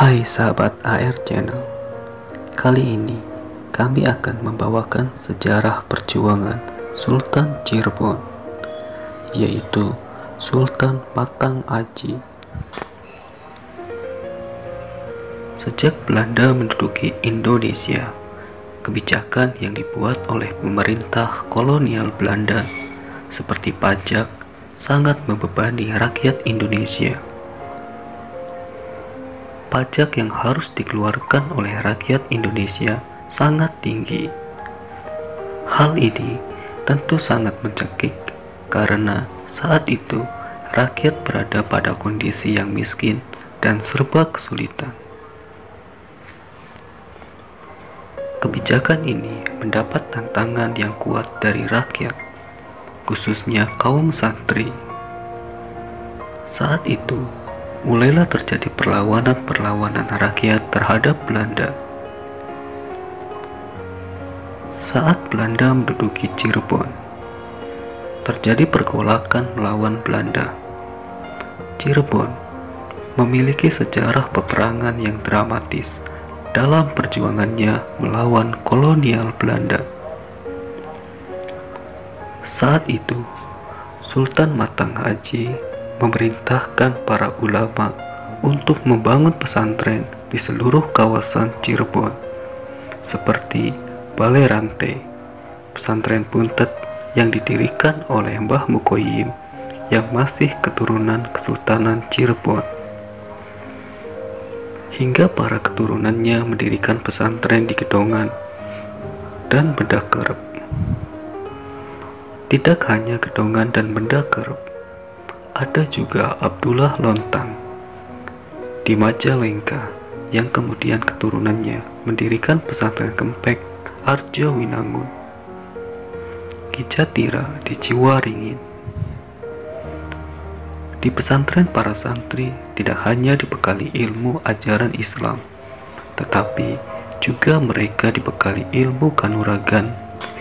Hai sahabat AR Channel, kali ini kami akan membawakan sejarah perjuangan Sultan Cirebon, yaitu Sultan Matang Aji. Sejak Belanda menduduki Indonesia, kebijakan yang dibuat oleh pemerintah kolonial Belanda seperti pajak sangat membebani rakyat Indonesia. Pajak yang harus dikeluarkan oleh rakyat Indonesia sangat tinggi. Hal ini tentu sangat mencekik karena saat itu rakyat berada pada kondisi yang miskin dan serba kesulitan. Kebijakan ini mendapat tantangan yang kuat dari rakyat, khususnya kaum santri. Saat itu mulailah terjadi perlawanan rakyat terhadap Belanda. Saat Belanda menduduki Cirebon, terjadi pergolakan melawan Belanda. Cirebon memiliki sejarah peperangan yang dramatis dalam perjuangannya melawan kolonial Belanda. Saat itu, Sultan Matang Aji memerintahkan para ulama untuk membangun pesantren di seluruh kawasan Cirebon, seperti Balai Rantai, pesantren Buntet yang didirikan oleh Mbah Mukoyim yang masih keturunan Kesultanan Cirebon, hingga para keturunannya mendirikan pesantren di Gedongan dan Benda Kerep. Tidak hanya Gedongan dan Benda Kerep, ada juga Abdullah Lontang di Majalengka yang kemudian keturunannya mendirikan pesantren Kempek Arjo Winangun, Ki Jatira di Ciwaringin. Di pesantren para santri tidak hanya dibekali ilmu ajaran Islam, tetapi juga mereka dibekali ilmu kanuragan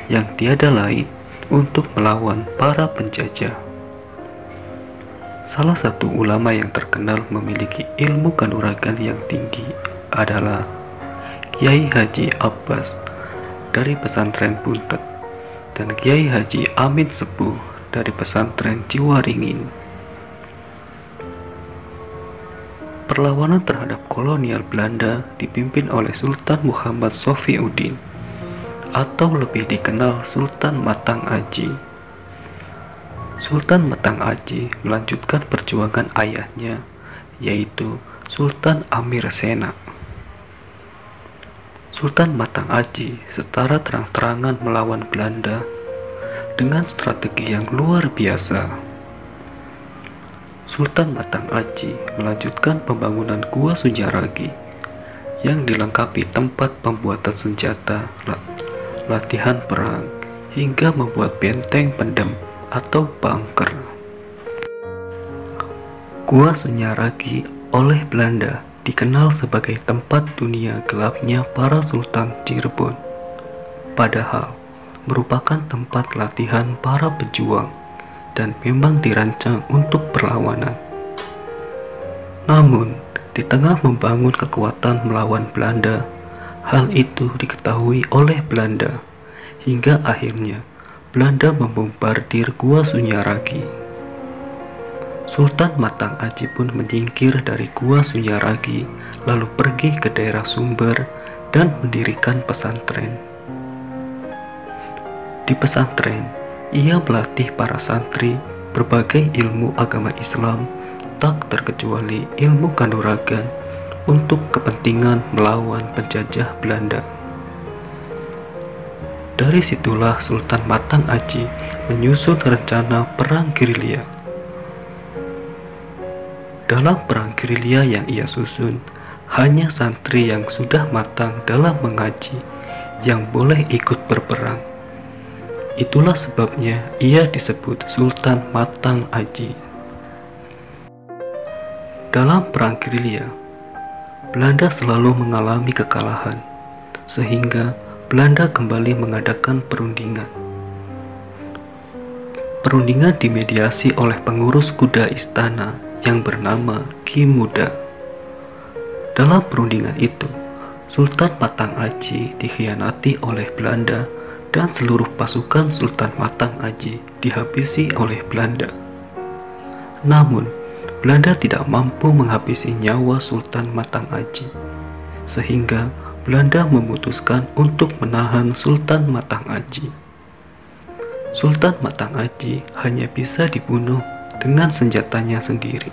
yang tiada lain untuk melawan para penjajah. Salah satu ulama yang terkenal memiliki ilmu kanuragan yang tinggi adalah Kiai Haji Abbas dari pesantren Buntet dan Kiai Haji Amin Sepuh dari pesantren Ciwaringin. Perlawanan terhadap kolonial Belanda dipimpin oleh Sultan Muhammad Sofiuddin atau lebih dikenal Sultan Matang Aji. Sultan Matang Aji melanjutkan perjuangan ayahnya, yaitu Sultan Amir Sena. Sultan Matang Aji secara terang-terangan melawan Belanda dengan strategi yang luar biasa. Sultan Matang Aji melanjutkan pembangunan Gua Sunyaragi yang dilengkapi tempat pembuatan senjata, latihan perang, hingga membuat benteng pendem atau bunker. Gua Sunyaragi oleh Belanda dikenal sebagai tempat dunia gelapnya para Sultan Cirebon, padahal merupakan tempat latihan para pejuang dan memang dirancang untuk perlawanan. Namun, di tengah membangun kekuatan melawan Belanda, hal itu diketahui oleh Belanda, hingga akhirnya Belanda membombardir Gua Sunyaragi. Sultan Matang Aji pun menyingkir dari Gua Sunyaragi lalu pergi ke daerah Sumber dan mendirikan pesantren. Di pesantren, ia melatih para santri berbagai ilmu agama Islam, tak terkecuali ilmu kanuragan untuk kepentingan melawan penjajah Belanda. Dari situlah Sultan Matang Aji menyusun rencana perang gerilya. Dalam perang gerilya yang ia susun, hanya santri yang sudah matang dalam mengaji yang boleh ikut berperang. Itulah sebabnya ia disebut Sultan Matang Aji. Dalam perang gerilya, Belanda selalu mengalami kekalahan, sehingga Belanda kembali mengadakan perundingan. Perundingan dimediasi oleh pengurus kuda istana yang bernama Ki Muda. Dalam perundingan itu, Sultan Matang Aji dikhianati oleh Belanda dan seluruh pasukan Sultan Matang Aji dihabisi oleh Belanda. Namun, Belanda tidak mampu menghabisi nyawa Sultan Matang Aji, sehingga Belanda memutuskan untuk menahan Sultan Matang Aji. Sultan Matang Aji hanya bisa dibunuh dengan senjatanya sendiri.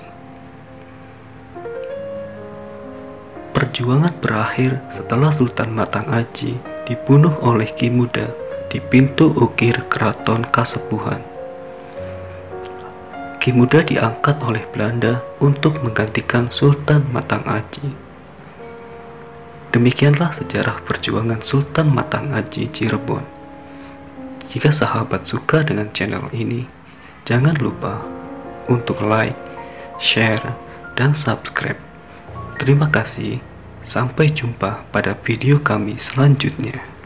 Perjuangan berakhir setelah Sultan Matang Aji dibunuh oleh Ki Muda di pintu ukir Keraton Kasepuhan. Ki Muda diangkat oleh Belanda untuk menggantikan Sultan Matang Aji. Demikianlah sejarah perjuangan Sultan Matang Aji Cirebon. Jika sahabat suka dengan channel ini, jangan lupa untuk like, share, dan subscribe. Terima kasih, sampai jumpa pada video kami selanjutnya.